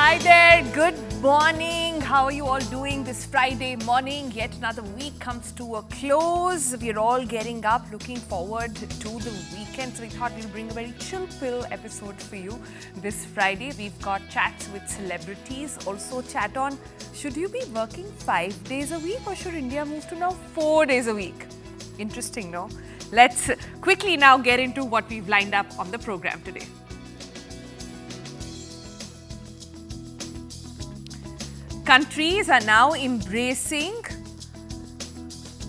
Hi there, good morning. How are you all doing this Friday morning? Yet another week comes to a close. We're all getting up, looking forward to the weekend. So we thought we'll bring a very chill pill episode for you this Friday. We've got chats with celebrities, also chat on should you be working 5 days a week or should India move to now 4 days a week? Interesting, no? Let's quickly now get into what we've lined up on the program today. Countries are now embracing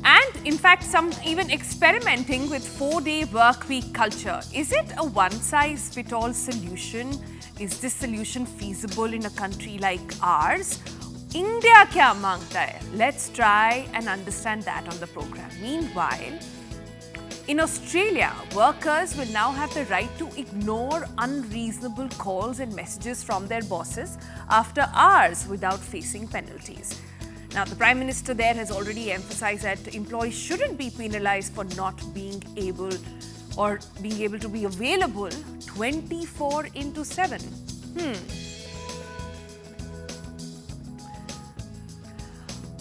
and in fact some even experimenting with 4-day work week culture. Is it a one-size-fits-all solution? Is this solution feasible in a country like ours? India Kya Mangta Hai? Let's try and understand that on the program. Meanwhile, in Australia, workers will now have the right to ignore unreasonable calls and messages from their bosses after hours without facing penalties. Now, the Prime Minister there has already emphasized that employees shouldn't be penalized for not being able to be available 24/7.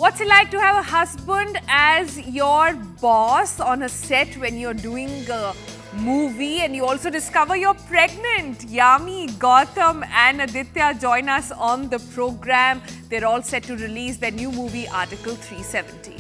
What's it like to have a husband as your boss on a set when you're doing a movie and you also discover you're pregnant? Yami Gautam and Aditya join us on the program. They're all set to release their new movie, Article 370.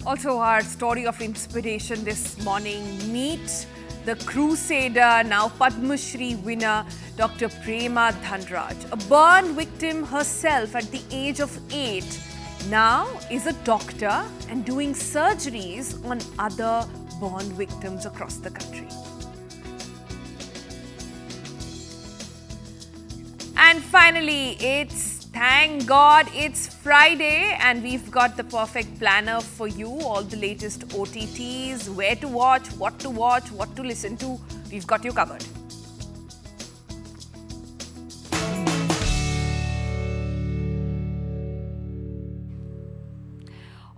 Also, our story of inspiration this morning, meet the Crusader, now Padma Shree winner, Dr. Prema Dhanraj, a burn victim herself at the age of 8, now is a doctor and doing surgeries on other burn victims across the country. And finally, thank God it's Friday and we've got the perfect planner for you. All the latest OTTs, where to watch, what to listen to. We've got you covered.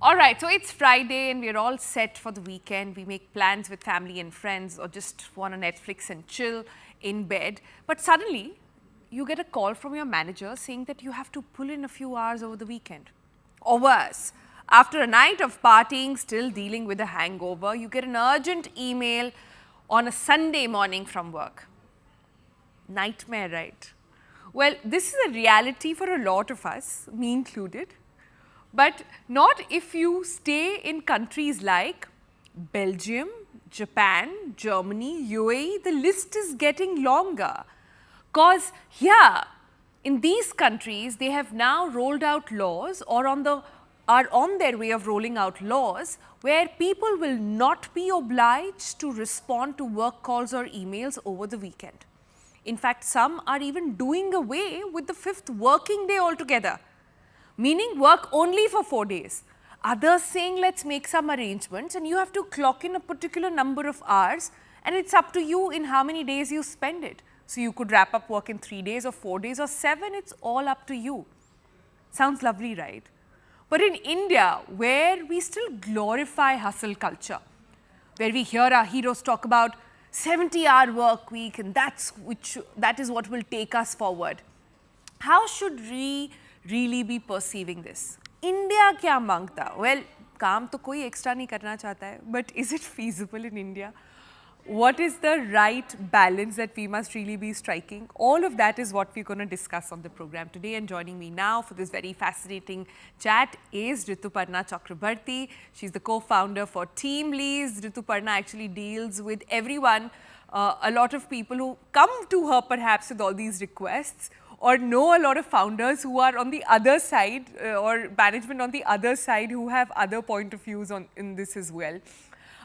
All right, so it's Friday and we're all set for the weekend. We make plans with family and friends or just want to Netflix and chill in bed. But suddenly, you get a call from your manager saying that you have to pull in a few hours over the weekend. Or worse, after a night of partying, still dealing with a hangover, you get an urgent email on a Sunday morning from work. Nightmare, right? Well, this is a reality for a lot of us, me included. But not if you stay in countries like Belgium, Japan, Germany, UAE. The list is getting longer. Because here, in these countries, they have now rolled out laws or are on their way of rolling out laws where people will not be obliged to respond to work calls or emails over the weekend. In fact, some are even doing away with the 5th working day altogether, meaning work only for 4 days. Others saying, let's make some arrangements and you have to clock in a particular number of hours and it's up to you in how many days you spend it. So you could wrap up work in 3 days or 4 days or 7, it's all up to you. Sounds lovely, right? But in India, where we still glorify hustle culture, where we hear our heroes talk about 70-hour work week and that is what will take us forward. How should we really be perceiving this? India Kya Mangta? Well, काम तो कोई extra नहीं करना चाहता है, but is it feasible in India? What is the right balance that we must really be striking? All of that is what we're going to discuss on the program today. And joining me now for this very fascinating chat is Rituparna Chakrabarti. She's the co-founder for Team Leads. Rituparna actually deals with everyone, a lot of people who come to her perhaps with all these requests or know a lot of founders who are on the other side or management on the other side who have other point of views in this as well.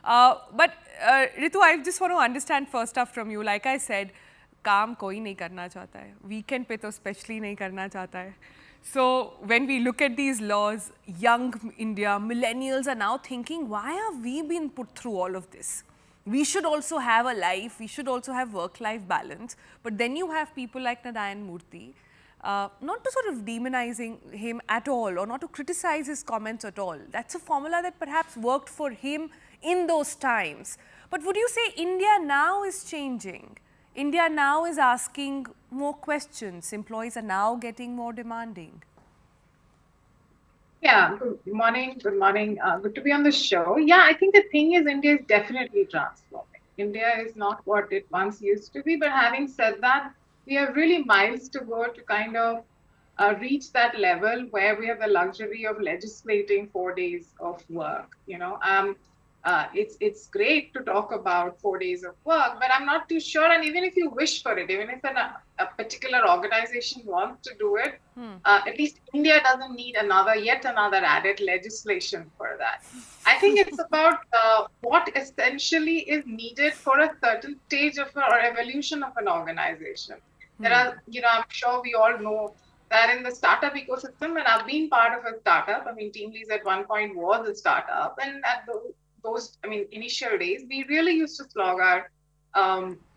But Ritu, I just want to understand first off from you, like I said, काम कोई नहीं करना चाहता है, weekend पे तो especially नहीं करना चाहता है. So when we look at these laws, young India, millennials are now thinking, why have we been put through all of this? We should also have a life, we should also have work-life balance. But then you have people like Narayan Murthy, not to sort of demonizing him at all or not to criticize his comments at all. That's a formula that perhaps worked for him in those times. But would you say India now is changing? India now is asking more questions. Employees are now getting more demanding. Yeah, good morning. Good morning. Good to be on the show. Yeah, I think the thing is, India is definitely transforming. India is not what it once used to be. But having said that, we have really miles to go to kind of reach that level where we have the luxury of legislating 4 days of work. It's great to talk about 4 days of work, but I'm not too sure. And even if you wish for it, even if a particular organization wants to do it, at least India doesn't need yet another added legislation for that. I think it's about what essentially is needed for a certain stage of or evolution of an organization. There are, I'm sure we all know that in the startup ecosystem, and I've been part of a startup. I mean, TeamLease at one point was a startup, and at initial days, we really used to slog our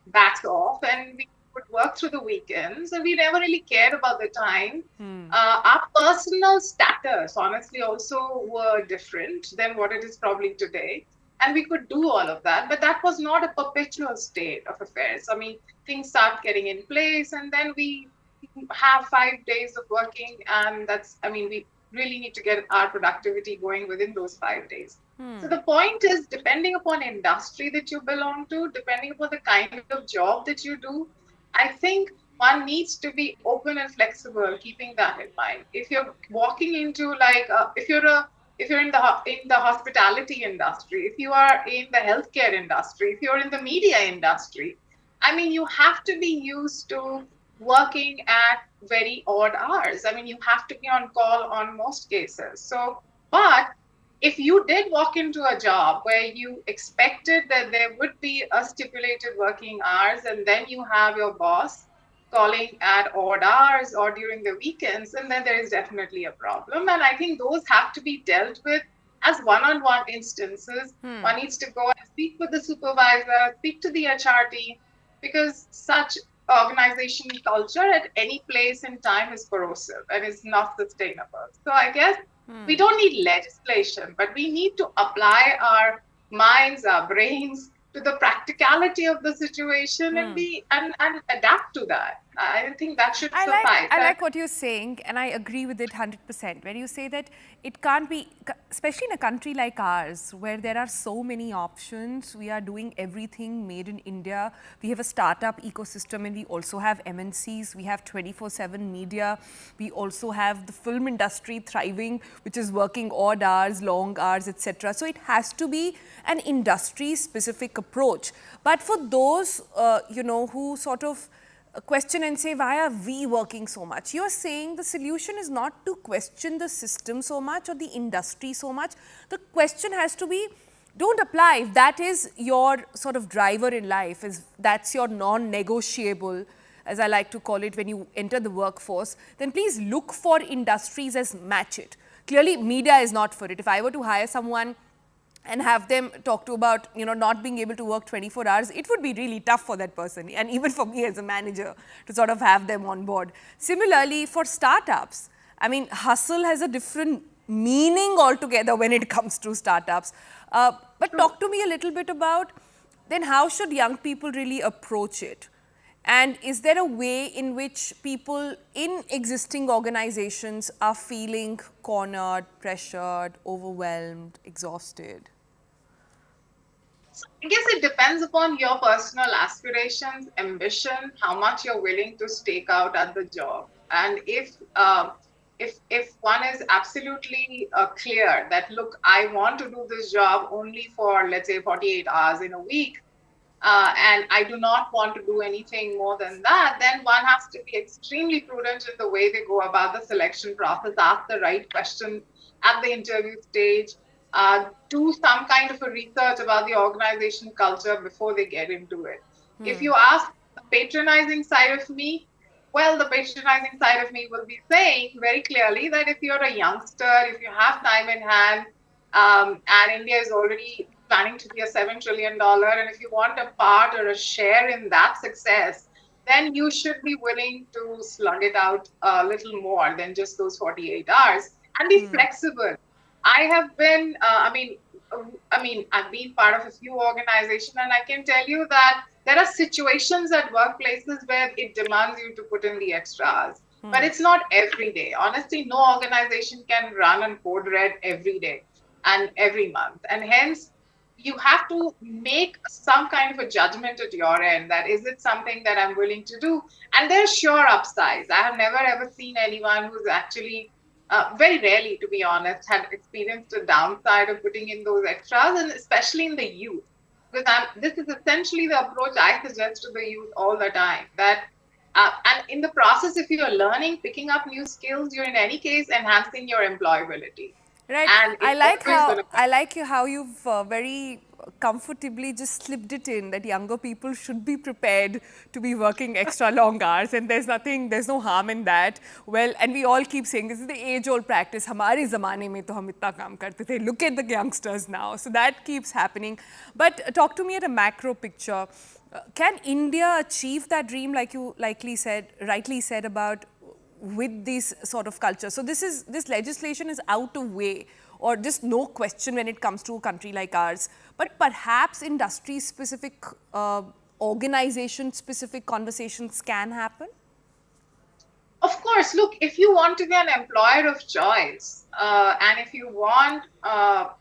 backs off, and we would work through the weekends, and we never really cared about the time. Our personal status, honestly, also were different than what it is probably today. And we could do all of that, but that was not a perpetual state of affairs. I mean, things start getting in place, and then we have 5 days of working, and we really need to get our productivity going within those 5 days. So the point is, depending upon industry that you belong to, depending upon the kind of job that you do, I think one needs to be open and flexible, keeping that in mind. If you're walking into if you're in the hospitality industry, if you are in the healthcare industry, if you're in the media industry, I mean, you have to be used to working at very odd hours. I mean, you have to be on call on most cases. But if you did walk into a job where you expected that there would be a stipulated working hours, and then you have your boss calling at odd hours or during the weekends, and then there is definitely a problem. And I think those have to be dealt with as one-on-one instances. One needs to go and speak with the supervisor, speak to the HR team, because such organization culture at any place in time is corrosive and is not sustainable. So I guess we don't need legislation, but we need to apply our minds, our brains to the practicality of the situation and adapt to that. I think that should suffice. I like what you're saying, and I agree with it 100%. When you say that it can't be, especially in a country like ours, where there are so many options, we are doing everything made in India. We have a startup ecosystem, and we also have MNCs. We have 24/7 media. We also have the film industry thriving, which is working odd hours, long hours, etc. So it has to be an industry-specific approach. But for those, who sort of question and say, why are we working so much? You're saying the solution is not to question the system so much or the industry so much. The question has to be, don't apply. If that is your sort of driver in life, that's your non-negotiable, as I like to call it, when you enter the workforce, then please look for industries as match it. Clearly, media is not for it. If I were to hire someone and have them talk to about, not being able to work 24 hours, it would be really tough for that person, and even for me as a manager to sort of have them on board. Similarly, for startups, I mean, hustle has a different meaning altogether when it comes to startups. But talk to me a little bit about then how should young people really approach it? And is there a way in which people in existing organizations are feeling cornered, pressured, overwhelmed, exhausted? I guess it depends upon your personal aspirations, ambition, how much you're willing to stake out at the job. And if one is absolutely clear that, look, I want to do this job only for, let's say, 48 hours in a week, and I do not want to do anything more than that, then one has to be extremely prudent in the way they go about the selection process, ask the right question at the interview stage, do some kind of a research about the organization culture before they get into it. If you ask the patronizing side of me, well, the patronizing side of me will be saying very clearly that if you're a youngster, if you have time in hand, and India is already planning to be a $7 trillion, and if you want a part or a share in that success, then you should be willing to slug it out a little more than just those 48 hours and be flexible. I have been, I mean, I've been part of a few organizations, and I can tell you that there are situations at workplaces where it demands you to put in the extra hours. But it's not every day. Honestly, no organization can run on code red every day and every month. And hence, you have to make some kind of a judgment at your end that is it something that I'm willing to do? And there's sure upsides. I have never ever seen anyone who's actually very rarely, to be honest, had experienced a downside of putting in those extras, and especially in the youth. Because this is essentially the approach I suggest to the youth all the time. That and in the process, if you're learning, picking up new skills, you're in any case enhancing your employability. Right. And it's always going to. I like how you've very comfortably just slipped it in that younger people should be prepared to be working extra long hours, and there's no harm in that. Well, and we all keep saying this is the age-old practice. हमारे ज़माने में तो हम इतना काम करते थे. Look at the youngsters now. So that keeps happening. But talk to me at a macro picture. Can India achieve that dream, like you rightly said about with this sort of culture? So this legislation is out of way, or just no question when it comes to a country like ours. But perhaps industry-specific, organization-specific conversations can happen. Of course, look, if you want to be an employer of choice, and if you want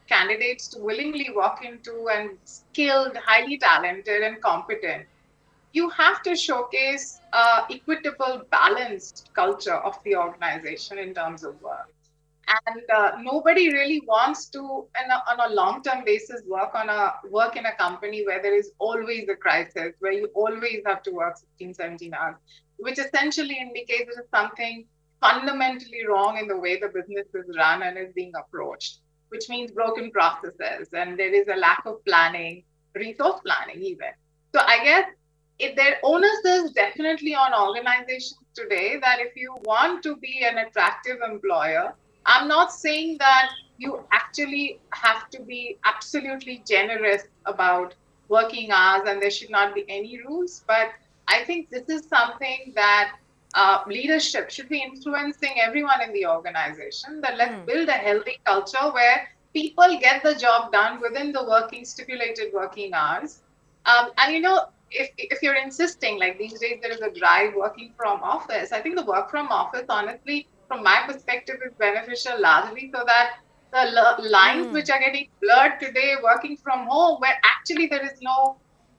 candidates to willingly walk into and skilled, highly talented, and competent, you have to showcase equitable, balanced culture of the organization in terms of work. And nobody really wants to, on a long-term basis, work in a company where there is always a crisis, where you always have to work 16, 17 hours, which essentially indicates there is something fundamentally wrong in the way the business is run and is being approached, which means broken processes, and there is a lack of planning, resource planning even. So I guess their onus is definitely on organizations today that if you want to be an attractive employer, I'm not saying that you actually have to be absolutely generous about working hours and there should not be any rules, but I think this is something that leadership should be influencing everyone in the organization, that let's build a healthy culture where people get the job done within the stipulated working hours. And you know, if you're insisting, like these days there is a drive working from office, I think the work from office, honestly, from my perspective, is beneficial largely so that the lines which are getting blurred today working from home, where actually there is no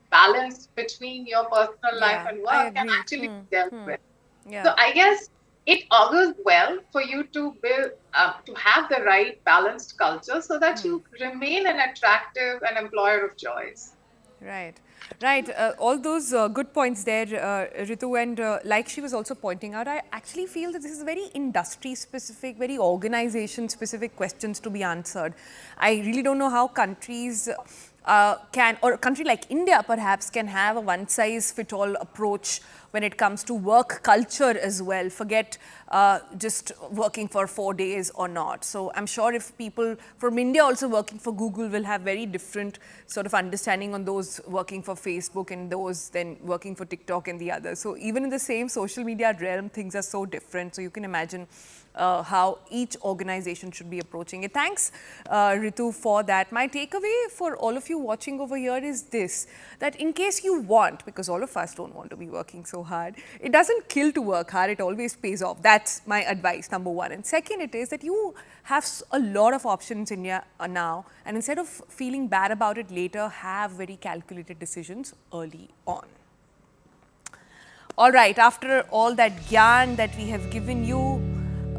balance between your personal life and work, can actually be dealt with. Yeah. So I guess it augurs well for you to build, to have the right balanced culture so that you remain an attractive and employer of choice. Right. Right. All those good points there, Ritu, and like she was also pointing out, I actually feel that this is very industry-specific, very organization-specific questions to be answered. I really don't know how countries can, or a country like India perhaps, can have a one-size-fit-all approach when it comes to work culture as well. Forget just working for 4 days or not. So I'm sure if people from India also working for Google will have very different sort of understanding on those working for Facebook and those then working for TikTok and the others. So even in the same social media realm, things are so different. So you can imagine how each organization should be approaching it. Thanks, Ritu, for that. My takeaway for all of you watching over here is this, that in case you want, because all of us don't want to be working so hard, it doesn't kill to work hard, it always pays off. That's my advice, number one. And second, it is that you have a lot of options in India now, and instead of feeling bad about it later, have very calculated decisions early on. All right, after all that gyan that we have given you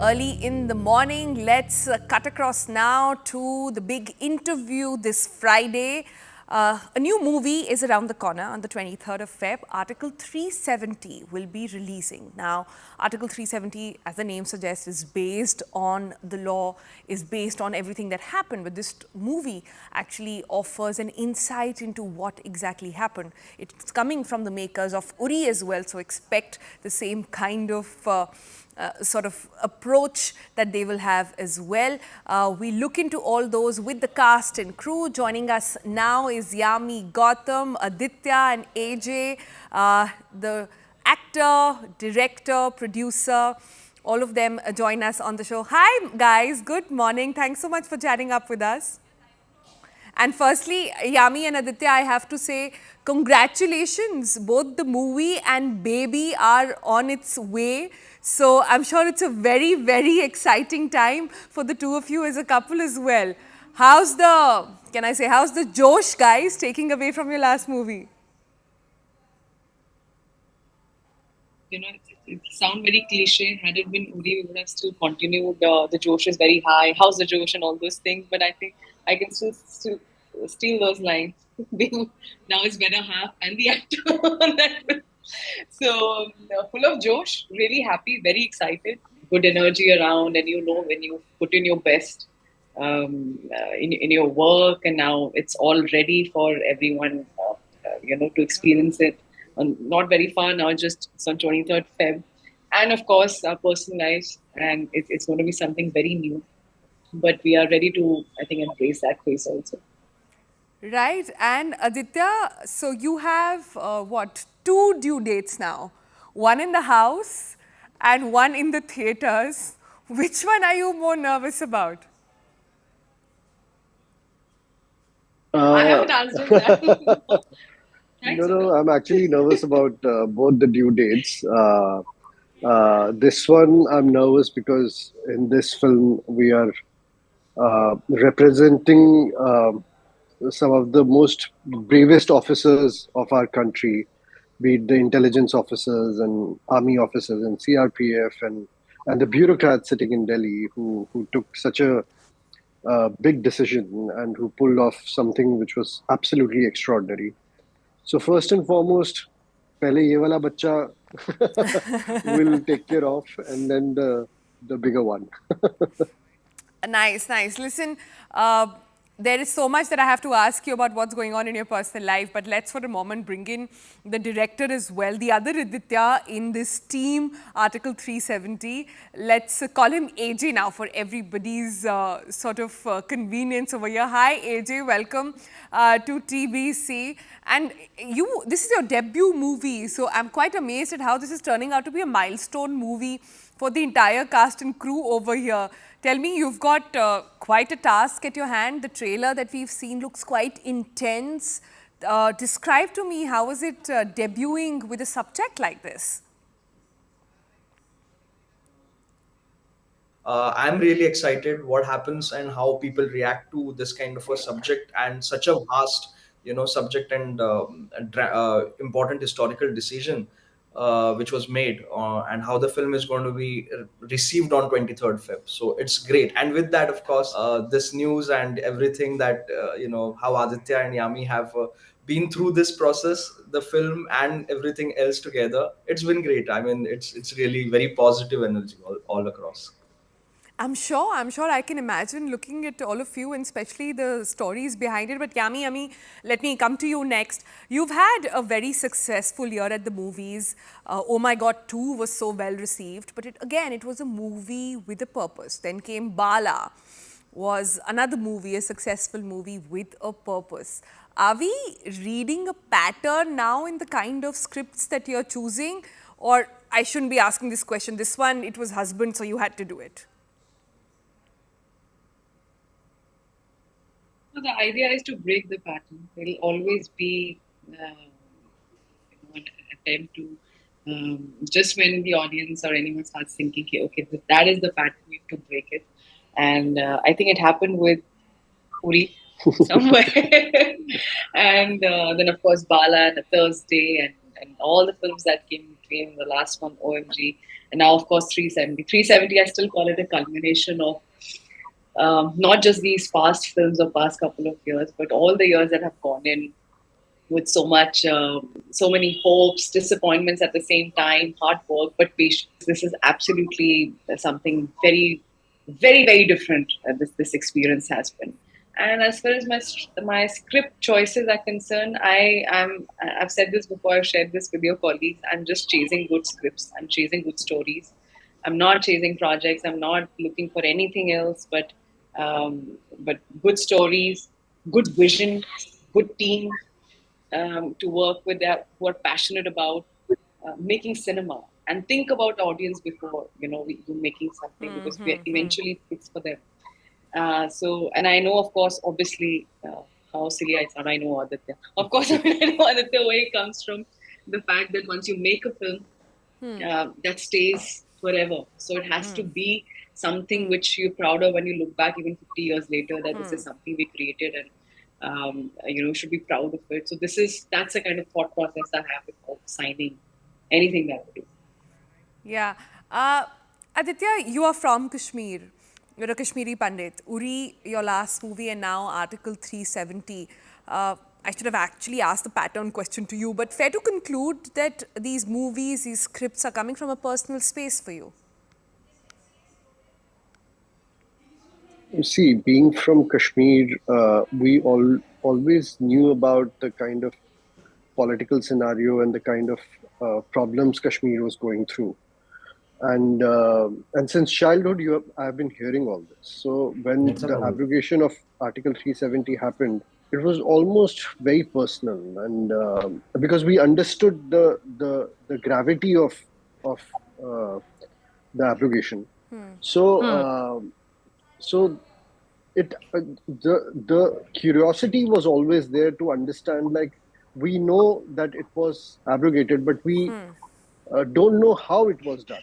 early in the morning, let's cut across now to the big interview this Friday. A new movie is around the corner on the 23rd of Feb. Article 370 will be releasing. Now, Article 370, as the name suggests, is based on the law, is based on everything that happened. But this movie actually offers an insight into what exactly happened. It's coming from the makers of Uri as well, so expect the same kind of sort of approach that they will have as well. We look into all those with the cast and crew. Joining us now is Yami Gautam, Aditya and AJ, the actor, director, producer. All of them join us on the show. Hi guys, good morning. Thanks so much for chatting up with us. And firstly, Yami and Aditya, I have to say, congratulations. Both the movie and baby are on its way. So I'm sure it's a very, very exciting time for the two of you as a couple as well. How's the Josh, guys, taking away from your last movie? It sound very cliche. Had it been Uri, we would have still continued. The Josh is very high. How's the Josh and all those things. But I think I can still steal those lines. Now it's better half and the actor. So full of Josh, really happy, very excited, good energy around, and when you put in your best in your work, and now it's all ready for everyone, to experience it. Not very far now, just it's on 23rd Feb. And of course, our personal lives, and it's going to be something very new. But we are ready to, I think, embrace that phase also. Right. And Aditya, so you have what, two due dates now? One in the house and one in the theaters. Which one are you more nervous about? I haven't answered that. Thanks. No, I'm actually nervous about both the due dates. This one, I'm nervous because in this film, we are representing some of the most bravest officers of our country, be it the intelligence officers and army officers and CRPF and the bureaucrats sitting in Delhi who took such a big decision and who pulled off something which was absolutely extraordinary. So first and foremost, पहले ये वाला बच्चा will take care of, and then the bigger one. Nice, nice. Listen, there is so much that I have to ask you about what's going on in your personal life, but let's for a moment bring in the director as well, the other Aditya in this team, Article 370. Let's call him AJ now for everybody's sort of convenience over here. Hi AJ, welcome to TBC. And this is your debut movie, so I'm quite amazed at how this is turning out to be a milestone movie for the entire cast and crew over here. Tell me, you've got quite a task at your hand. The trailer that we've seen looks quite intense. Describe to me, how was it debuting with a subject like this? I'm really excited what happens and how people react to this kind of a subject and such a vast, subject and important historical decision which was made, and how the film is going to be received on 23rd Feb. So it's great. And with that, of course, this news and everything that, how Aditya and Yami have been through this process, the film and everything else together, it's been great. I mean, it's really very positive energy all across. I'm sure I can imagine looking at all of you and especially the stories behind it. But Yami, let me come to you next. You've had a very successful year at the movies. Oh My God 2 was so well received. But it was a movie with a purpose. Then came Bala, was another movie, a successful movie with a purpose. Are we reading a pattern now in the kind of scripts that you're choosing? Or I shouldn't be asking this question. This one, it was husband, so you had to do it. So the idea is to break the pattern. There will always be an attempt to, just when the audience or anyone starts thinking, okay, that is the pattern, we have to break it. And I think it happened with Uri somewhere. And then, of course, Bala and A Thursday and all the films that came between, the last one, OMG. And now, of course, 370. 370, I still call it a culmination of not just these past films of past couple of years, but all the years that have gone in with so many hopes, disappointments at the same time, hard work, but patience. This is absolutely something very, very, very different this experience has been. And as far as my script choices are concerned, I've said this before, I've shared this with your colleagues, I'm just chasing good scripts, I'm chasing good stories. I'm not chasing projects, I'm not looking for anything else but good stories, good vision, good team to work with that who are passionate about making cinema and think about audience before you're making something, because we eventually fix for them. And I know, of course, obviously, how silly I sound. I know Aditya. Of course, I know Aditya where it comes from. The fact that once you make a film, that stays forever. So it has to be something which you're proud of when you look back even 50 years later, that this is something we created, and should be proud of it. So that's the kind of thought process I have before signing anything that I do. Yeah. Aditya, you are from Kashmir. You're a Kashmiri Pandit. Uri, your last movie, and now Article 370. I should have actually asked the pattern question to you, but fair to conclude that these movies, these scripts are coming from a personal space for you. You see, being from Kashmir, we always knew about the kind of political scenario and the kind of problems Kashmir was going through. And since childhood, I've been hearing all this. So when the abrogation of Article 370 happened, it was almost very personal, and because we understood the gravity of the abrogation. So it the curiosity was always there to understand. Like, we know that it was abrogated, but we don't know how it was done.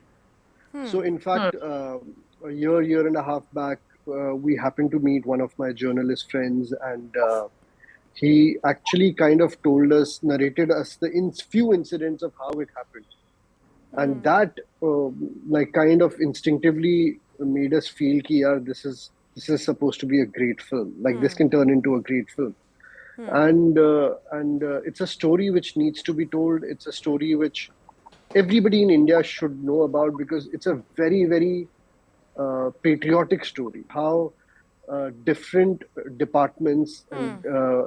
So in fact, a year and a half back, we happened to meet one of my journalist friends, and he actually kind of narrated us the few incidents of how it happened. And that kind of instinctively made us feel ki, yaar, this is supposed to be a great film. Like, this can turn into a great film. And it's a story which needs to be told. It's a story which everybody in India should know about, because it's a very, very patriotic story. How different departments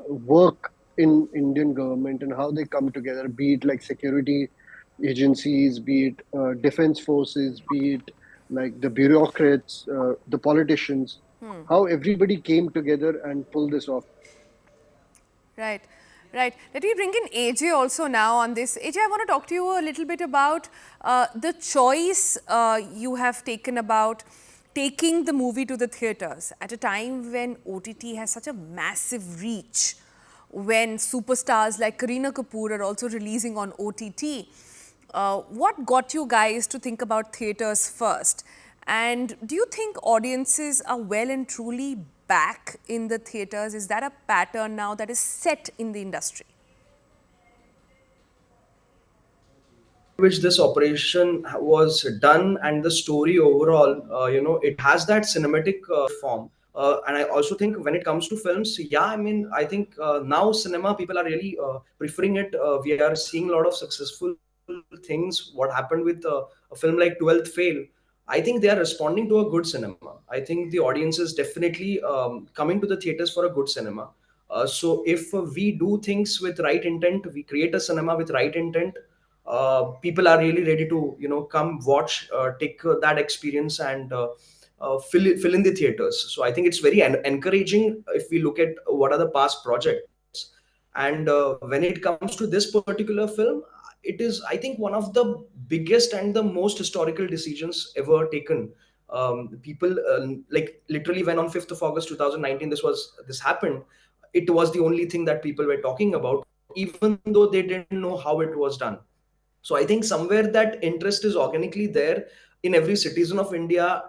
work in Indian government, and how they come together, be it like security agencies, be it defense forces, be it like the bureaucrats, the politicians, how everybody came together and pulled this off. Right, right. Let me bring in AJ also now on this. AJ, I want to talk to you a little bit about the choice you have taken about taking the movie to the theatres at a time when OTT has such a massive reach, when superstars like Kareena Kapoor are also releasing on OTT. What got you guys to think about theatres first? And do you think audiences are well and truly back in the theatres? Is that a pattern now that is set in the industry? Which this operation was done, and the story overall, it has that cinematic form. And I also think when it comes to films, I think now cinema, people are really preferring it. We are seeing a lot of successful things. What happened with a film like 12th Fail, I think they are responding to a good cinema. I think the audience is definitely coming to the theaters for a good cinema. So if we do things with right intent, we create a cinema with right intent, people are really ready to come watch, take that experience, and fill in the theaters. So I think it's very encouraging if we look at what are the past projects. And when it comes to this particular film, it is, I think, one of the biggest and the most historical decisions ever taken. People like literally when on 5th of August 2019 this happened, it was the only thing that people were talking about, even though they didn't know how it was done. So I think somewhere that interest is organically there in every citizen of India,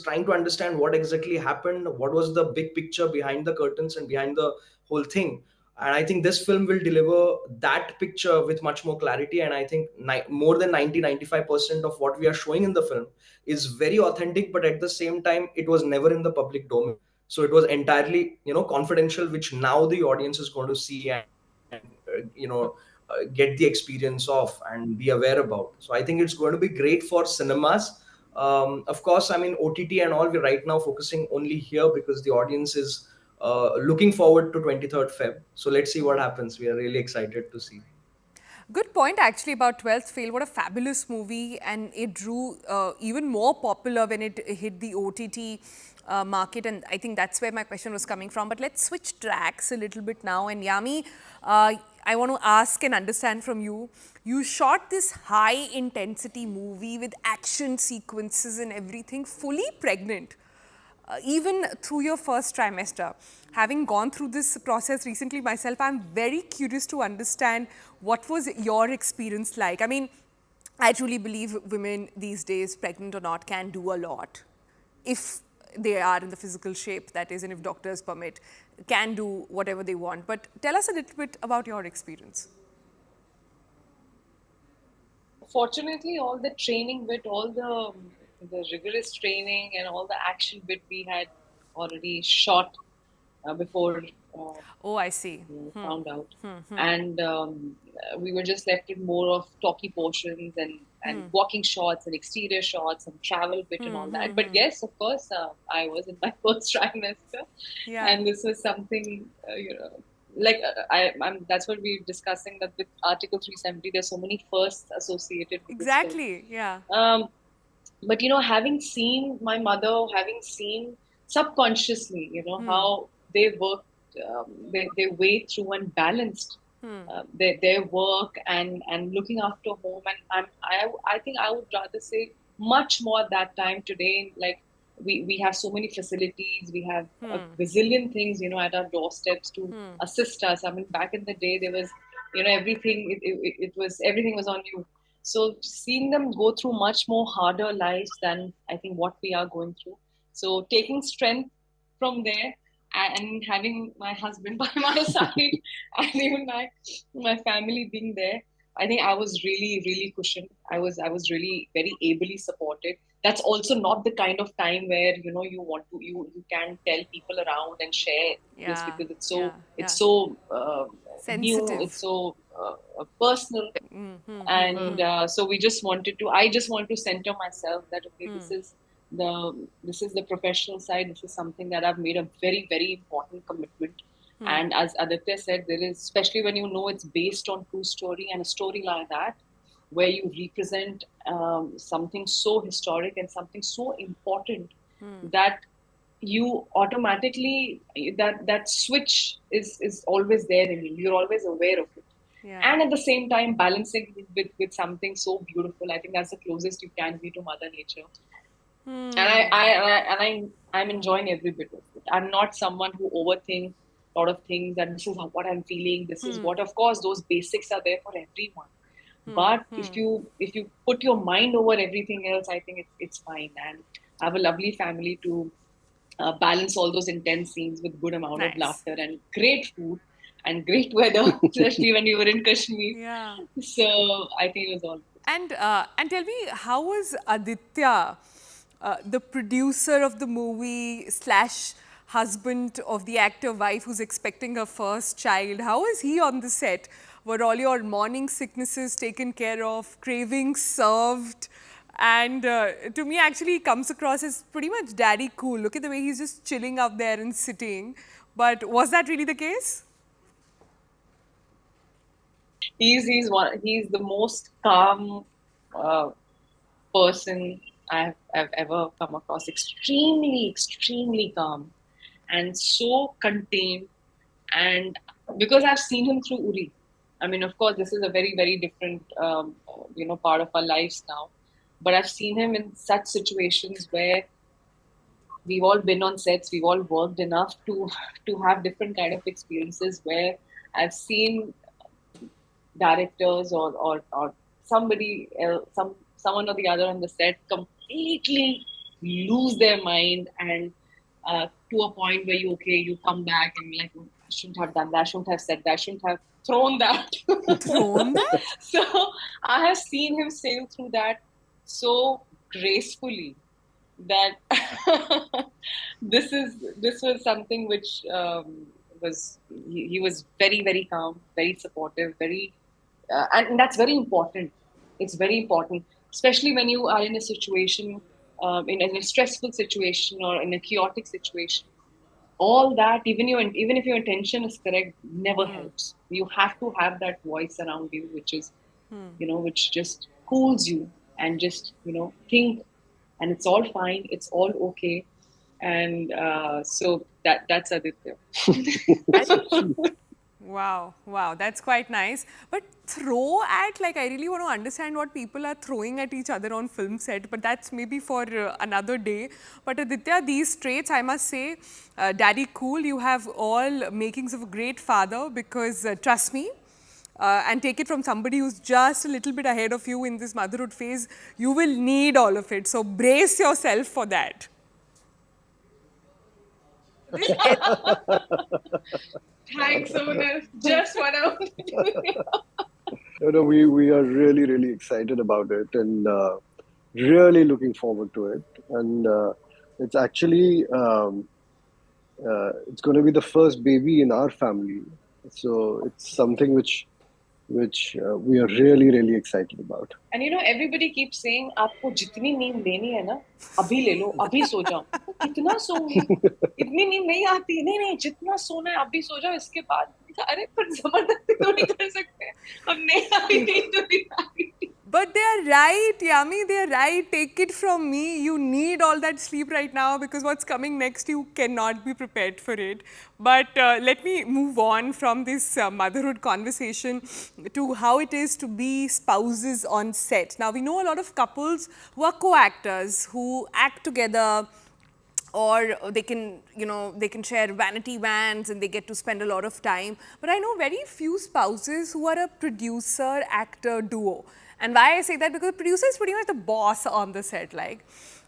trying to understand what exactly happened, what was the big picture behind the curtains and behind the whole thing. And I think this film will deliver that picture with much more clarity. And I think more than 90-95% of what we are showing in the film is very authentic, but at the same time, it was never in the public domain. So it was entirely, confidential, which now the audience is going to see and get the experience of and be aware about. So I think it's going to be great for cinemas. Of course, I mean, OTT and all, we're right now focusing only here because the audience is looking forward to 23rd Feb. So let's see what happens. We are really excited to see. Good point actually about 12th Fail. What a fabulous movie, and it drew even more popular when it hit the OTT market, and I think that's where my question was coming from. But let's switch tracks a little bit now, and Yami, I want to ask and understand from you. You shot this high intensity movie with action sequences and everything, fully pregnant. even through your first trimester. Having gone through this process recently myself, I'm very curious to understand what was your experience like. I mean, I truly believe women these days, pregnant or not, can do a lot if they are in the physical shape, that is, and if doctors permit, can do whatever they want. But tell us a little bit about your experience. Fortunately, all the training bit, all the rigorous training and all the action bit we had already shot before Oh, I see. found out, and we were just left with more of talky portions and walking shots and exterior shots and travel bit and all that. But yes, of course, I was in my first trimester, Yeah. and this was something like that's what we're discussing, that with Article 370 there's so many firsts associated with this film. Exactly. Yeah. But having seen my mother, having seen subconsciously, how they worked, their way through and balanced their work and looking after home, and I think I would rather say much more at that time. Today, like we have so many facilities, we have a gazillion things at our doorsteps to assist us. I mean, back in the day there was everything, everything was on you. So seeing them go through much more harder lives than I think what we are going through. So taking strength from there and having my husband by my side and even my family being there, I think I was really, really cushioned. I was really very ably supported. That's also not the kind of time where you want to you can tell people around and share this, because it's so new, sensitive. it's so personal, and so I just want to center myself that okay, this is the professional side. This is something that I've made a very, very important commitment. And as Aditya said, there is, especially when it's based on true story, and a story like that where you represent something so historic and something so important, that you automatically, that switch is always there in you. You're always aware of it. Yeah. And at the same time balancing it with something so beautiful. I think that's the closest you can be to Mother Nature. And I'm enjoying every bit of it. I'm not someone who overthinks a lot of things, and this is what I'm feeling, this is what, of course those basics are there for everyone. But if you put your mind over everything else, I think it's fine. And I have a lovely family to balance all those intense scenes with good amount of laughter and great food and great weather, especially when we were in Kashmir. Yeah. So I think it was all good. And tell me, how was Aditya, the producer of the movie / husband of the actor wife who's expecting her first child? How was he on the set? Were all your morning sicknesses taken care of, cravings served? And to me, actually, he comes across as pretty much daddy cool. Look at the way he's just chilling out there and sitting. But was that really the case? He's the most calm person I've ever come across. Extremely, extremely calm, and so contained. And because I've seen him through Uri, I mean, of course, this is a very, very different part of our lives now. But I've seen him in such situations where we've all been on sets, we've all worked enough to have different kind of experiences, where I've seen directors or somebody else, someone or the other on the set completely lose their mind, and to a point where you come back and you're like, oh, I shouldn't have done that, I shouldn't have said that, I shouldn't have thrown that. Thrown that? So I have seen him sail through that so gracefully that this was something which was he was very, very calm, very supportive, very and that's very important. It's very important, especially when you are in a situation, in a stressful situation or in a chaotic situation. All that, even if your intention is correct, never helps. You have to have that voice around you, which is, which just cools you and just, think, and it's all fine, it's all okay. And so that's Aditya. Wow, wow, that's quite nice. But throw at, like, I really want to understand what people are throwing at each other on film set, but that's maybe for another day. But Aditya, these traits, I must say, Daddy Cool, you have all makings of a great father because trust me, and take it from somebody who's just a little bit ahead of you in this motherhood phase, you will need all of it. So brace yourself for that. Thanks, Sonal. Just what I wanted to hear. We are really, really excited about it and really looking forward to it. And it's actually, it's going to be the first baby in our family. So it's something which we are really, really excited about. And everybody keeps saying, आपको जितनी नींद लेनी है ना, अभी ले लो, अभी सो जाओ. तो कितना सोऊंगी? इतनी नींद नहीं आती. नहीं, जितना सोना है अभी सो जाओ, इसके बाद. अरे पर जबरदस्ती तो नहीं कर सकते. अब नहीं आ रही नींद तो नहीं आ रही. But they are right, Yami, they are right. Take it from me. You need all that sleep right now because what's coming next, you cannot be prepared for it. But let me move on from this motherhood conversation to how it is to be spouses on set. Now, we know a lot of couples who are co-actors, who act together, or they can, they can share vanity vans and they get to spend a lot of time. But I know very few spouses who are a producer-actor duo. And why I say that, because the producer is pretty much the boss on the set, like.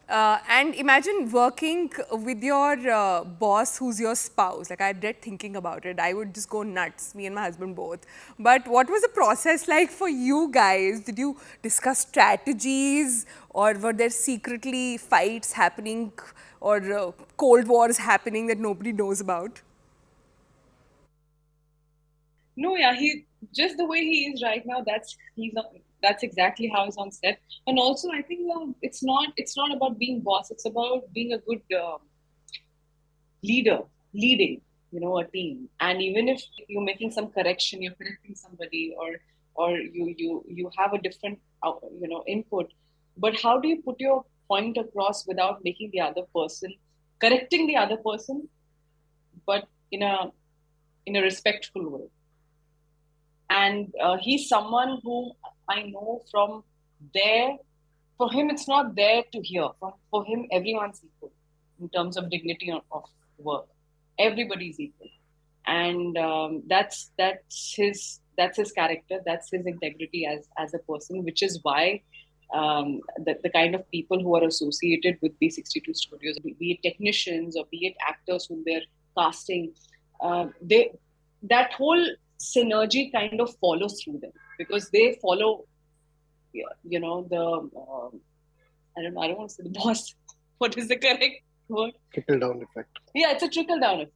And imagine working with your boss who's your spouse. Like, I dread thinking about it. I would just go nuts, me and my husband both. But what was the process like for you guys? Did you discuss strategies, or were there secretly fights happening, or cold wars happening that nobody knows about? No, yeah, he just the way he is right now. That's exactly how he's on set. And also, I think it's not about being boss. It's about being a good leader, leading, a team. And even if you're making some correction, you're correcting somebody, or you have a different input, but how do you put your point across without making the other person, correcting the other person, but in a respectful way? And he's someone who I know from there. For him, it's not there to hear. For him, everyone's equal in terms of dignity of work. Everybody's equal, and that's his character. That's his integrity as a person, which is why the kind of people who are associated with B62 Studios, be it technicians or be it actors whom they're casting, that whole synergy kind of follows through them, because they follow, the I don't want to say the boss. What is the correct word? Trickle down effect. Yeah, it's a trickle down effect.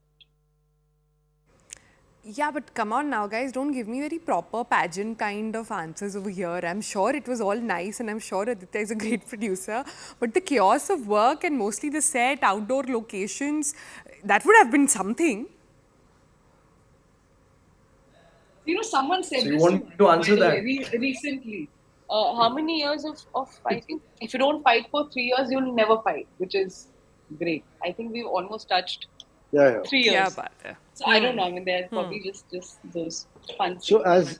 Yeah, but come on now, guys, don't give me very proper pageant kind of answers over here. I'm sure it was all nice and I'm sure Aditya is a great producer. But the chaos of work and mostly the set, outdoor locations, that would have been something. Someone said So you this want me to answer that? recently. How many years of fighting? If you don't fight for 3 years, you'll never fight, which is great. I think we've almost touched 3 years. Kya baat hai. So I don't know. I mean, they're probably just those fun. So as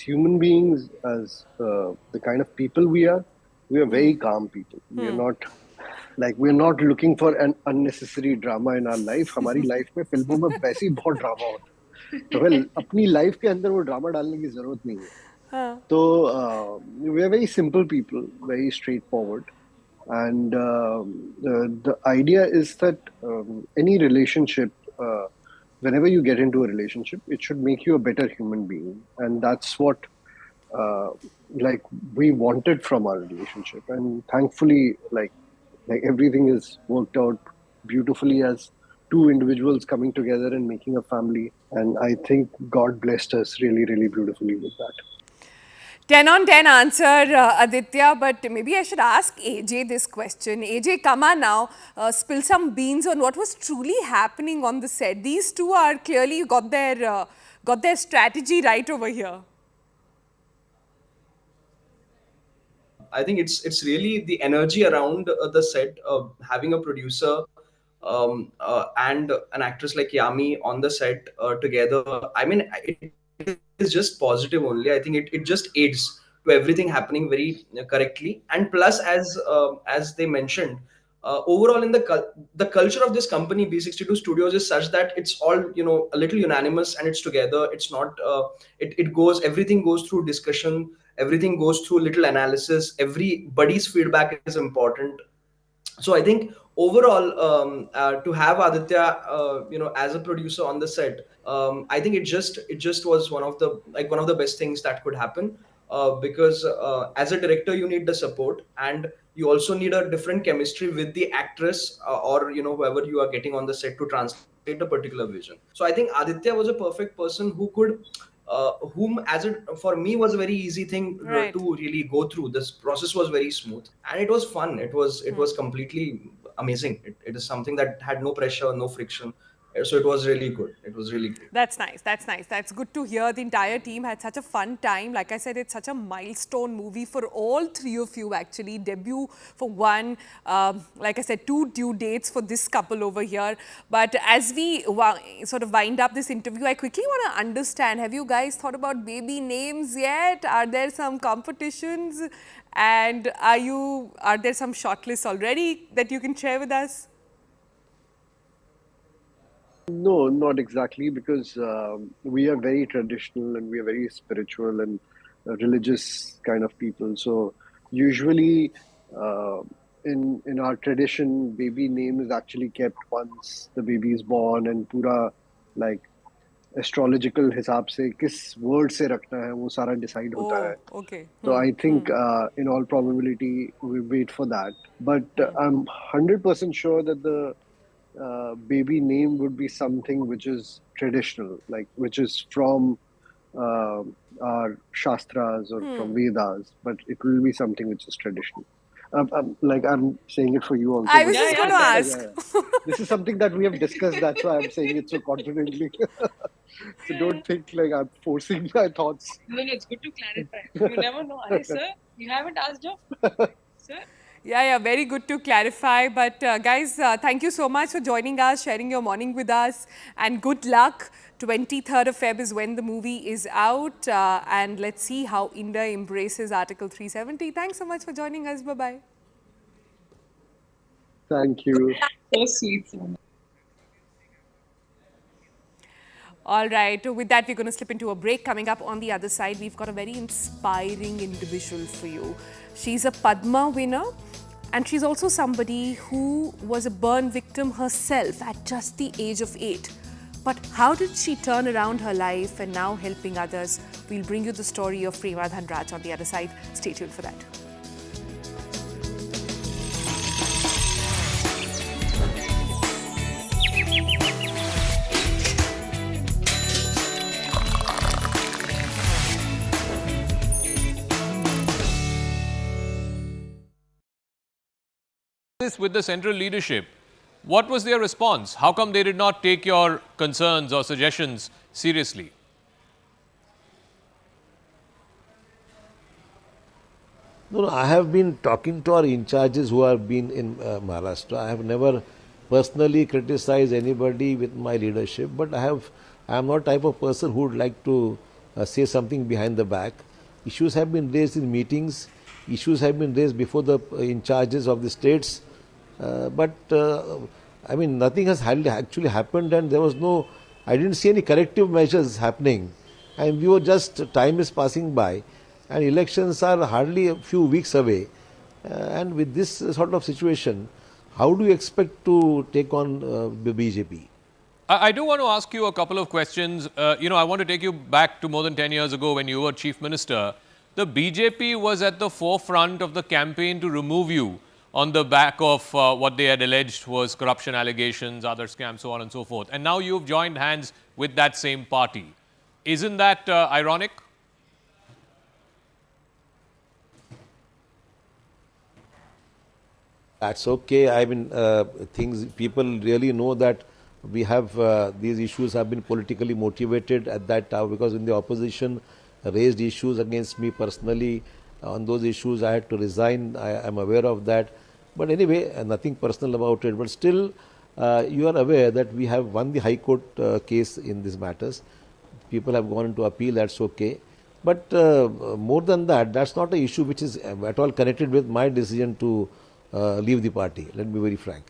human beings, as the kind of people we are very calm people. We're not looking for an unnecessary drama in our life. हमारी life में फिल्मों में वैसे ही बहुत drama होता है. तो अपनी life के अंदर वो drama डालने की जरूरत नहीं है. तो we are very simple people, very straightforward. And the idea is that any relationship, whenever you get into a relationship, it should make you a better human being. And that's what we wanted from our relationship. And thankfully, like everything is worked out beautifully as two individuals coming together and making a family. And I think God blessed us really, really beautifully with that. 10 on 10 answer, Aditya, but maybe I should ask AJ this question. AJ, come on now, spill some beans on what was truly happening on the set. These two are clearly got their strategy right over here. I think it's really the energy around the set, having a producer and an actress like Yami on the set together, I mean, it is just positive only. I think it just aids to everything happening very correctly. And plus, as they mentioned, overall in the culture of this company B62 Studios is such that it's all, a little unanimous, and it's together. It's not it goes everything goes through discussion, everything goes through little analysis, everybody's feedback is important. So I think overall, to have Aditya, as a producer on the set, I think it just was one of the best things that could happen, because as a director you need the support, and you also need a different chemistry with the actress, or whoever you are getting on the set to translate a particular vision. So I think Aditya was a perfect person who could, whom, as it for me, was a very easy thing Right. to really go through. This process was very smooth, and it was fun. It was completely amazing. It is something that had no pressure, no friction. So it was really good. It was really great. That's nice. That's nice. That's good to hear. The entire team had such a fun time. Like I said, it's such a milestone movie for all three of you, actually. Debut for one, like I said, 2 due dates for this couple over here. But as we sort of wind up this interview, I quickly want to understand, have you guys thought about baby names yet? Are there some competitions? And are there some shortlists already that you can share with us? No, not exactly, because we are very traditional and we are very spiritual and religious kind of people. So usually, uh, in our tradition, baby name is actually kept once the baby is born, and पूरा like astrological हिसाब से किस word से रखना है वो सारा decide होता है. Oh, okay. So I think, in all probability, we wait for that. But I'm 100% sure that the baby name would be something which is traditional, like which is from our Shastras or from Vedas, but it will be something which is traditional. Like I'm saying it for you also. I was but- just going to ask. Yeah. This is something that we have discussed. That's why I'm saying it so confidently. So don't think like I'm forcing my thoughts. No, it's good to clarify. You never know. Hey, sir, you haven't asked her? Sir? Yeah, very good to clarify. But guys, thank you so much for joining us, sharing your morning with us, and good luck. 23rd of Feb is when the movie is out, and let's see how India embraces Article 370. Thanks so much for joining us. Bye-bye. Thank you. So sweet, Sonal. All right, with that, we're going to slip into a break. Coming up on the other side, we've got a very inspiring individual for you. She's a Padma winner, and she's also somebody who was a burn victim herself at just the age of 8. But how did she turn around her life and now helping others? We'll bring you the story of Prema Dhanraj on the other side. Stay tuned for that. This with the central leadership. What was their response? How come they did not take your concerns or suggestions seriously? No, I have been talking to our in-charges who have been in Maharashtra. I have never personally criticized anybody with my leadership, but I am not type of person who would like to say something behind the back. Issues have been raised in meetings. Issues have been raised before the in-charges of the states. I mean, nothing has actually happened, and I didn't see any corrective measures happening. And we were just, time is passing by, and elections are hardly a few weeks away. And with this sort of situation, how do you expect to take on the BJP? I do want to ask you a couple of questions. I want to take you back to more than 10 years ago when you were Chief Minister. The BJP was at the forefront of the campaign to remove you on the back of what they had alleged was corruption allegations, other scams, so on and so forth. And now you've joined hands with that same party. Isn't that ironic? That's okay. I mean, people really know that we have these issues have been politically motivated at that time, because when the opposition raised issues against me personally on those issues, I had to resign. I am aware of that. But anyway, nothing personal about it. But still, you are aware that we have won the High Court case in these matters. People have gone into appeal, that's okay. But more than that, that's not an issue which is at all connected with my decision to leave the party. Let me be very frank.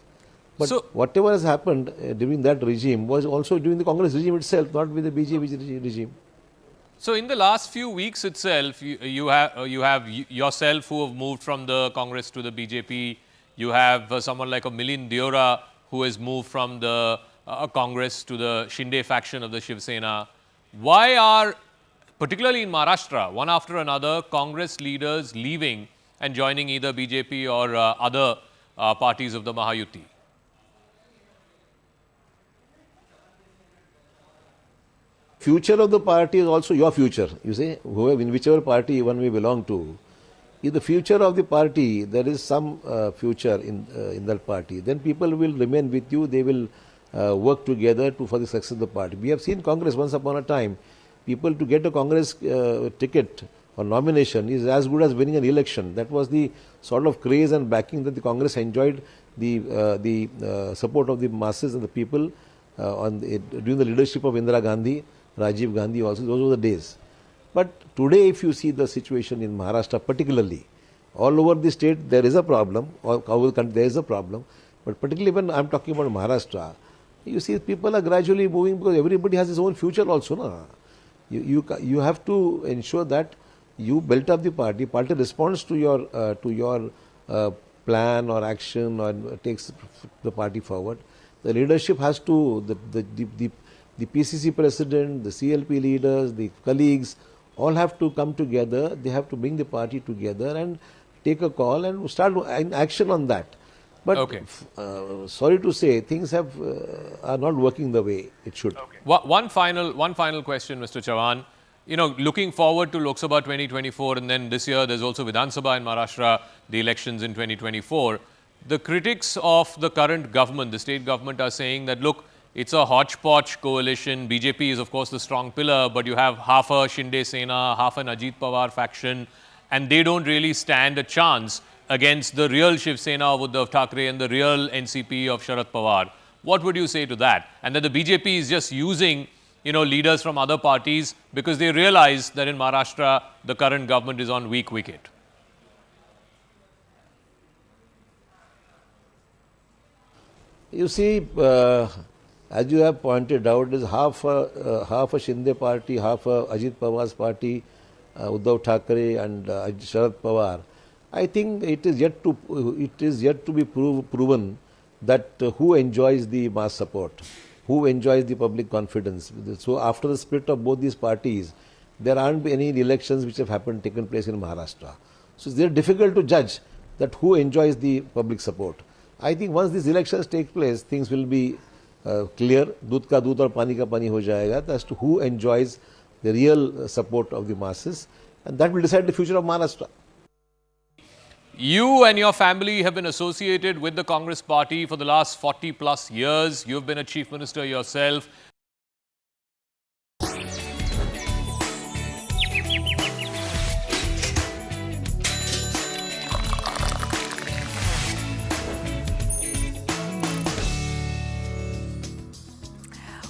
But So- whatever has happened during that regime was also during the Congress regime itself, not with the BJP regime. So in the last few weeks itself, you have yourself who have moved from the Congress to the BJP. You have someone like a Milind Deora who has moved from the Congress to the Shinde faction of the Shiv Sena. Why are, particularly in Maharashtra, one after another, Congress leaders leaving and joining either BJP or other parties of the Mahayuti? Future of the party is also your future. You see, whoever, in whichever party one may belong to, if the future of the party, there is some future in that party, then people will remain with you. They will work together for the success of the party. We have seen Congress once upon a time. People to get a Congress ticket or nomination is as good as winning an election. That was the sort of craze and backing that the Congress enjoyed, the support of the masses and the people during the leadership of Indira Gandhi, Rajiv Gandhi also. Those were the days. But today, if you see the situation in Maharashtra particularly, all over the state there is a problem, all over the country there is a problem, but particularly when I am talking about Maharashtra, you see people are gradually moving because everybody has his own future also. Na? You have to ensure that you built up the party responds to your plan or action or takes the party forward. The leadership has to, the PCC president, the CLP leaders, the colleagues, all have to come together. They have to bring the party together and take a call and start in action on that. But Okay. Sorry to say, things are not working the way it should. Okay. One final question, Mr. Chavan. You know, looking forward to Lok Sabha 2024, and then this year there's also Vidhan Sabha in Maharashtra, the elections in 2024. The critics of the current government, the state government, are saying that, look, it's a hodgepodge coalition. BJP is, of course, the strong pillar, but you have half a Shinde Sena, half an Ajit Pawar faction, and they don't really stand a chance against the real Shiv Sena of Uddhav Thackeray and the real NCP of Sharad Pawar. What would you say to that? And that the BJP is just using, you know, leaders from other parties because they realize that in Maharashtra, the current government is on weak wicket. You see, as you have pointed out, is half a Shinde party, half a Ajit Pawar's party, Uddhav Thackeray and Sharad Pawar. I think it is yet to be proven that who enjoys the mass support, who enjoys the public confidence. So after the split of both these parties, there aren't any elections which have taken place in Maharashtra. So it's very difficult to judge that who enjoys the public support. I think once these elections take place, things will be clear. Doodh ka doodh aur pani ka pani ho jayega as to who enjoys the real support of the masses, and that will decide the future of Maharashtra. You and your family have been associated with the Congress party for the last 40 plus years. You've been a chief minister yourself.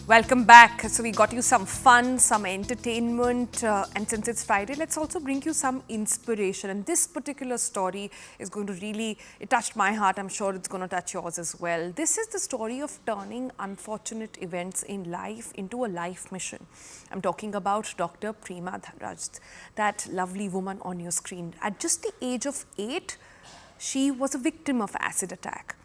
Welcome back. So we got you some fun, some entertainment, and since it's Friday, let's also bring you some inspiration. And this particular story is going to really, it touched my heart. I'm sure it's going to touch yours as well. This is the story of turning unfortunate events in life into a life mission. I'm talking about Dr. Prema Dhanraj, that lovely woman on your screen. At just the age of 8, she was a victim of acid attack.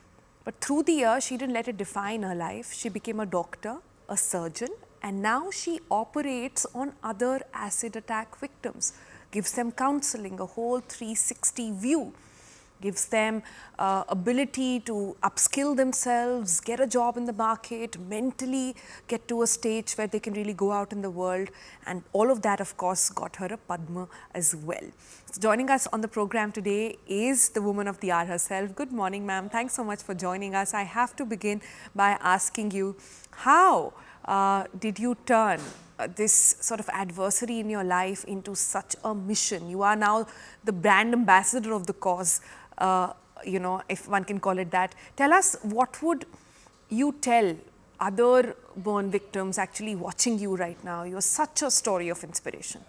But through the years, she didn't let it define her life. She became a doctor, a surgeon, and now she operates on other acid attack victims, gives them counseling, a whole 360 view, gives them ability to upskill themselves, get a job in the market, mentally get to a stage where they can really go out in the world, and all of that, of course, got her a Padma as well. So joining us on the program today is the woman of the hour herself. Good morning, ma'am. Thanks so much for joining us. I have to begin by asking you, how did you turn this sort of adversity in your life into such a mission? You are now the brand ambassador of the cause, you know, if one can call it that. Tell us, what would you tell other burn victims actually watching you right now? You're such a story of inspiration.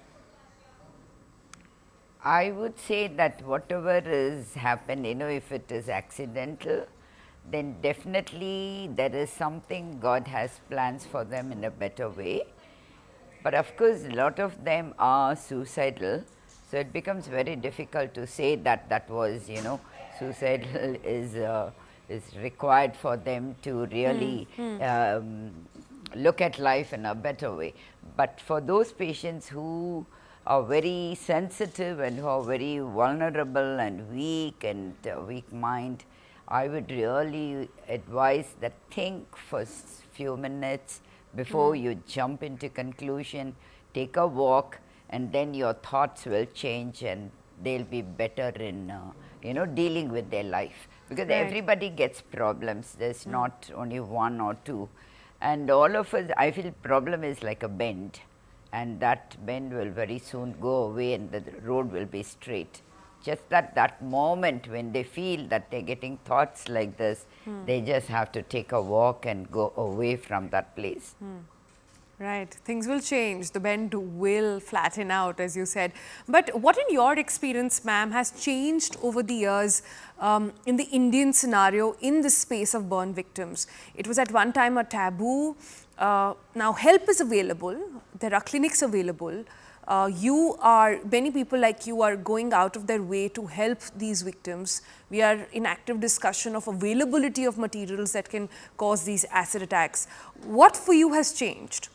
I would say that whatever is happened, if it is accidental, then definitely there is something God has plans for them in a better way. But of course, a lot of them are suicidal, so it becomes very difficult to say that that was, suicidal is required for them to really look at life in a better way. But for those patients who are very sensitive and who are very vulnerable and weak mind, I would really advise that think for few minutes before you jump into conclusion. Take a walk, and then your thoughts will change, and they'll be better in dealing with their life, because everybody gets problems. There's not only one or two, and all of us, I feel problem is like a bend, and that bend will very soon go away and the road will be straight. Just that moment when they feel that they're getting thoughts like this, they just have to take a walk and go away from that place. Right, things will change, the bend will flatten out, as you said. But what in your experience, ma'am, has changed over the years in the Indian scenario in the space of burn victims? It was at one time a taboo. Now help is available, there are clinics available. Many people like you are going out of their way to help these victims. We are in active discussion of availability of materials that can cause these acid attacks. What for you has changed?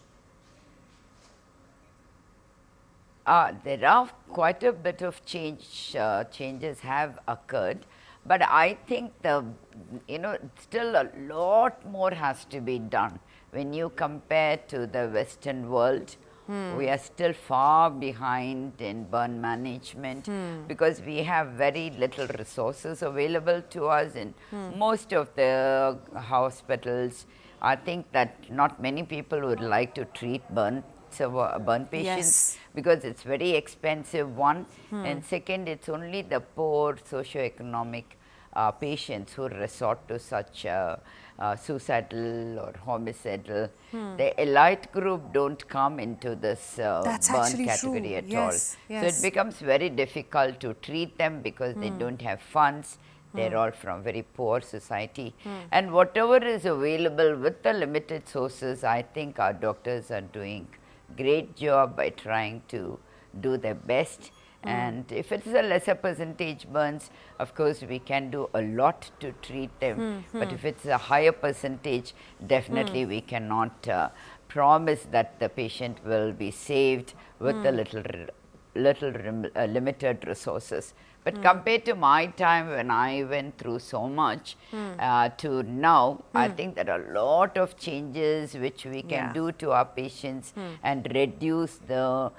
There are quite a bit of changes have occurred, but I think still a lot more has to be done. When you compare to the Western world, we are still far behind in burn management because we have very little resources available to us in most of the hospitals. I think that not many people would like to treat burn patients because it's very expensive, one, and second, it's only the poor socioeconomic patients who resort to such suicidal or homicidal. The elite group don't come into this burn category at all. So it becomes very difficult to treat them because they don't have funds. They're all from very poor society. And whatever is available with the limited sources, I think our doctors are doing great job by trying to do their best. And if it's a lesser percentage burns, of course we can do a lot to treat them. But if it's a higher percentage, definitely we cannot promise that the patient will be saved with the limited resources. But compared to my time when I went through so much to now, I think there are a lot of changes which we can do to our patients and reduce the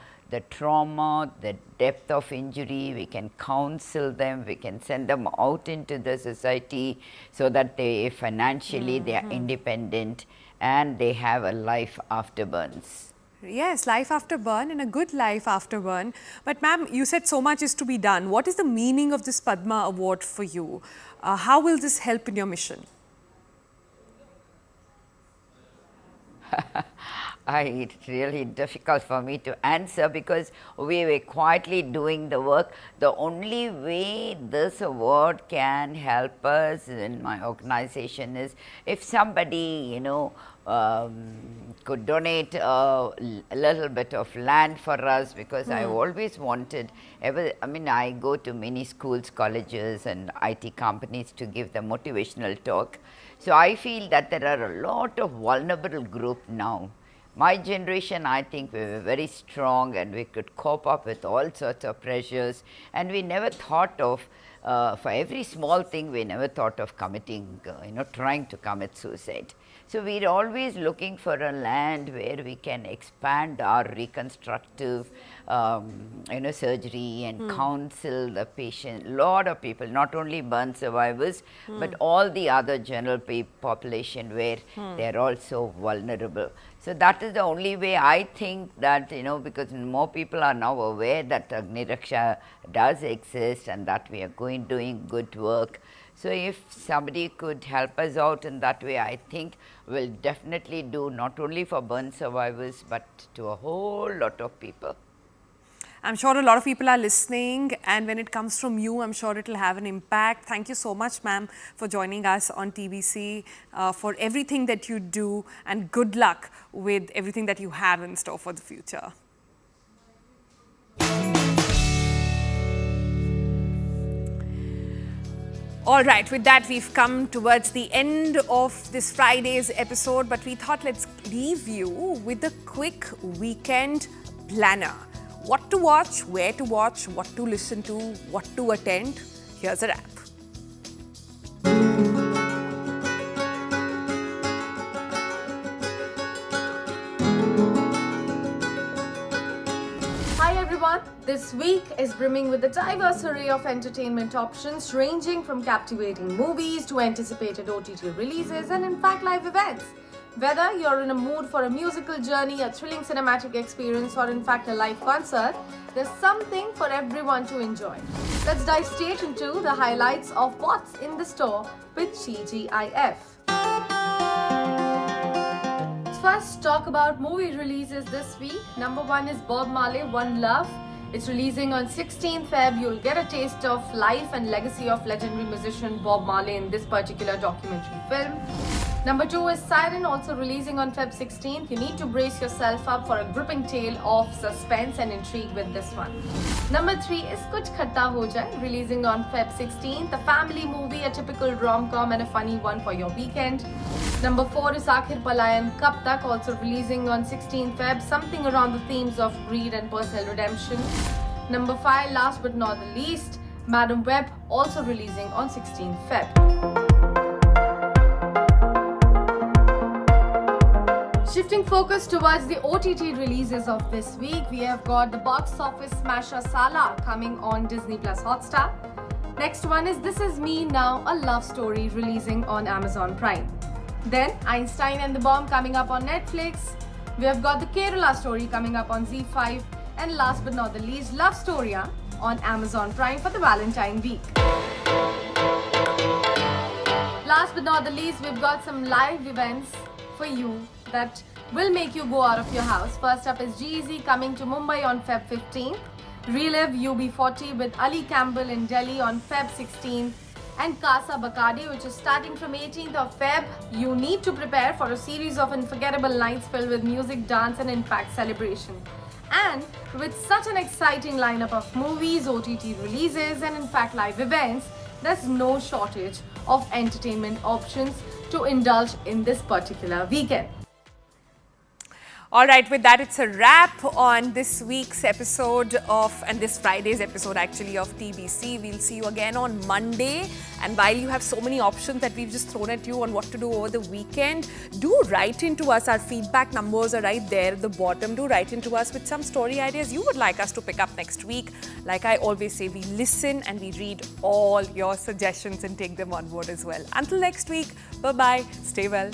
trauma, the depth of injury. We can counsel them, we can send them out into the society so that they financially they are independent and they have a life after burns. Yes, life after burn and a good life after burn. But ma'am, you said so much is to be done. What is the meaning of this Padma award for you? How will this help in your mission? It's really difficult for me to answer because we were quietly doing the work. The only way this award can help us in my organization is if somebody, could donate a little bit of land for us, because I've always wanted, I go to many schools, colleges and IT companies to give them motivational talk. So I feel that there are a lot of vulnerable group now. My generation, I think we were very strong and we could cope up with all sorts of pressures, and we never thought of, for every small thing, we never thought of committing, trying to commit suicide. So we're always looking for a land where we can expand our reconstructive, surgery and counsel the patient. Lot of people, not only burn survivors, but all the other general population where they're also vulnerable. So that is the only way I think that, because more people are now aware that Agni Raksha does exist and that we are doing good work. So if somebody could help us out in that way, I think we'll definitely do not only for burn survivors but to a whole lot of people. I'm sure a lot of people are listening, and when it comes from you, I'm sure it'll have an impact. Thank you so much, ma'am, for joining us on TBC, for everything that you do, and good luck with everything that you have in store for the future. All right, with that, we've come towards the end of this Friday's episode, but we thought let's leave you with a quick weekend planner. What to watch, where to watch, what to listen to, what to attend. Here's a wrap. Hi everyone, this week is brimming with a diverse array of entertainment options ranging from captivating movies to anticipated OTT releases and in fact live events. Whether you're in a mood for a musical journey, a thrilling cinematic experience or in fact a live concert, there's something for everyone to enjoy. Let's dive straight into the highlights of what's in the store with TGIF. First, talk about movie releases this week. Number 1 is Bob Marley, One Love. It's releasing on 16th Feb. You'll get a taste of life and legacy of legendary musician Bob Marley in this particular documentary film. Number 2 is Siren, also releasing on Feb 16th. You need to brace yourself up for a gripping tale of suspense and intrigue with this one. Number 3 is Kuch Khatta Ho Jaye, releasing on Feb 16th. A family movie, a typical rom-com and a funny one for your weekend. Number 4 is Aakhir Palayan Kab Tak, also releasing on 16th Feb. Something around the themes of greed and personal redemption. Number 5, last but not the least, Madam Web, also releasing on 16th Feb. Shifting focus towards the OTT releases of this week, we have got the box office smasher Sala coming on Disney Plus Hotstar. Next one is This Is Me Now, a love story, releasing on Amazon Prime. Then Einstein and the Bomb coming up on Netflix. We have got the Kerala story coming up on Z5. And last but not the least, Love Storia on Amazon Prime for the Valentine week. Last but not the least, we've got some live events for you that will make you go out of your house. First up is G-Eazy coming to Mumbai on Feb 15th. Relive UB40 with Ali Campbell in Delhi on Feb 16th. And Casa Bacardi, which is starting from 18th of Feb. You need to prepare for a series of unforgettable nights filled with music, dance and in fact celebration. And with such an exciting lineup of movies, OTT releases and in fact live events, there's no shortage of entertainment options to indulge in this particular weekend. All right, with that, it's a wrap on this week's episode and this Friday's episode actually of TBC. We'll see you again on Monday. And while you have so many options that we've just thrown at you on what to do over the weekend, do write into us. Our feedback numbers are right there at the bottom. Do write into us with some story ideas you would like us to pick up next week. Like I always say, we listen and we read all your suggestions and take them on board as well. Until next week, bye-bye. Stay well.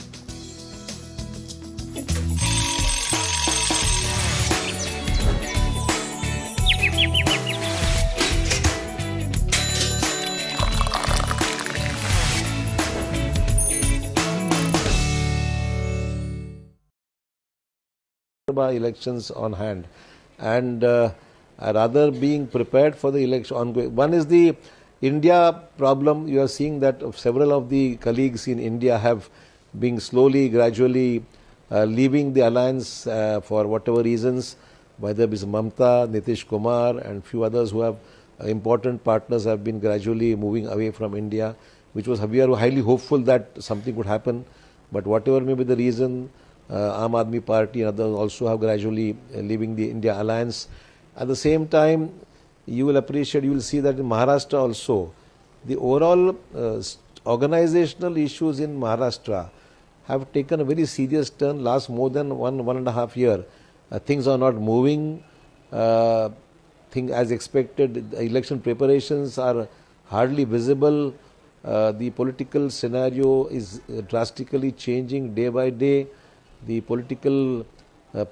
Elections on hand, and rather being prepared for the election ongoing. One is the India problem. You are seeing that several of the colleagues in India have been slowly, gradually leaving the alliance for whatever reasons, whether it is Mamta, Nitish Kumar and few others who have important partners have been gradually moving away from India, which was, we are highly hopeful that something would happen, but whatever may be the reason, Aam Aadmi Party and others also have gradually leaving the India alliance. At the same time, you will appreciate, you will see that in Maharashtra also, the overall organizational issues in Maharashtra have taken a very serious turn last more than one and a half year. Things are not moving as expected. The election preparations are hardly visible. The political scenario is drastically changing day by day. The political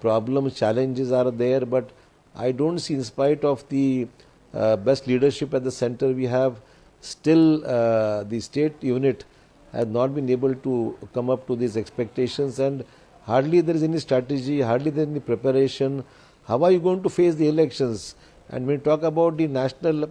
problems, challenges are there, but I don't see, in spite of the best leadership at the center we have, still the state unit has not been able to come up to these expectations, and hardly there is any strategy, hardly there is any preparation. How are you going to face the elections? And when we talk about the national